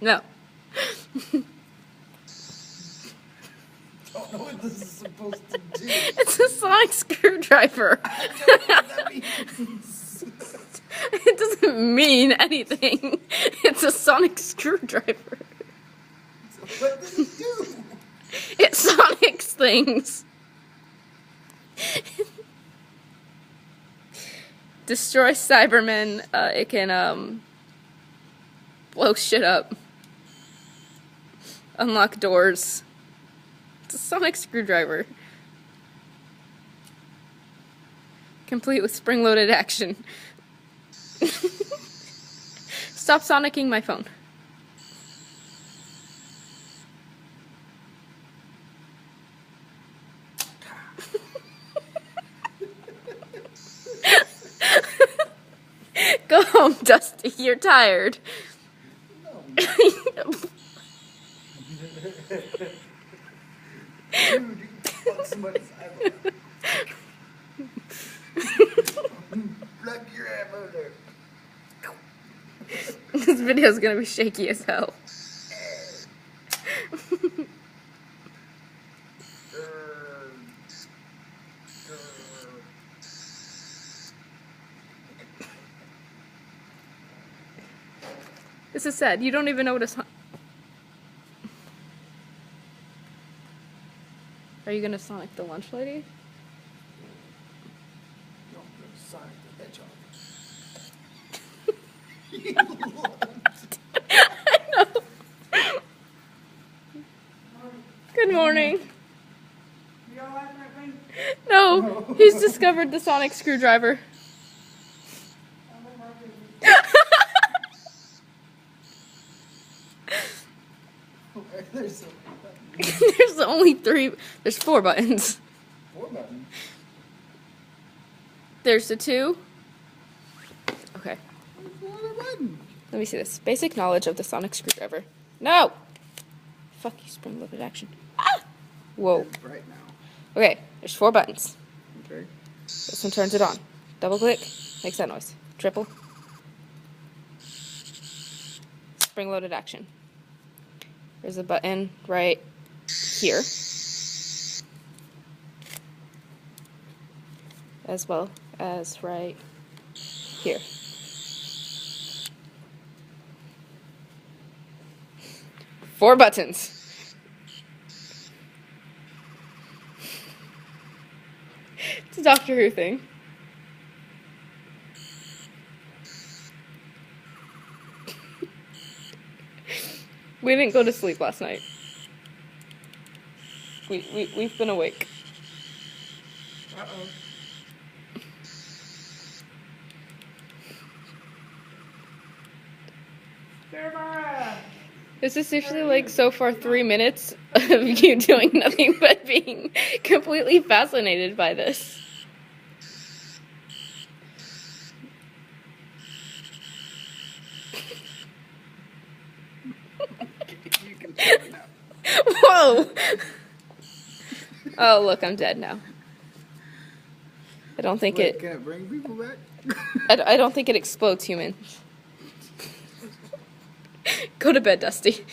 No. I don't know what this is supposed to do. It's a sonic screwdriver. I don't know what that means. It doesn't mean anything. It's a sonic screwdriver. What does it do? It sonics things. Destroy Cybermen. It can blow shit up. Unlock doors. It's a sonic screwdriver. Complete with spring-loaded action. Stop sonicking my phone. Go home, Dusty. You're tired. Dude, you fuck somebody's eyeball. Plug your eyeball there. This video's gonna be shaky as hell. This is sad. You don't even know what a son. Are you gonna Sonic the lunch lady? No, I'm gonna Sonic the Hedgehog. I know. Good morning. You all like that thing? No, he's discovered the sonic screwdriver. There's There's only there's 4 buttons. 4 buttons. There's the 2. Okay, There's 4 other buttons. let me see this. Basic knowledge of the sonic screwdriver. No! Fuck you, spring-loaded action. Ah! Whoa. It's bright now. Okay, there's 4 buttons. Okay. This one turns it on. Double click, makes that noise. Triple. Spring-loaded action. There's a button right here. As well as right here. Four buttons. It's a Doctor Who thing. We didn't go to sleep last night. We've been awake. Uh-oh. Sarah! This is usually like so far 3 minutes of you doing nothing but being completely fascinated by this. You can tell it now. Whoa! Oh, look, I'm dead now. I don't think Wait, can it bring people back? I don't think it explodes humans. Go to bed, Dusty.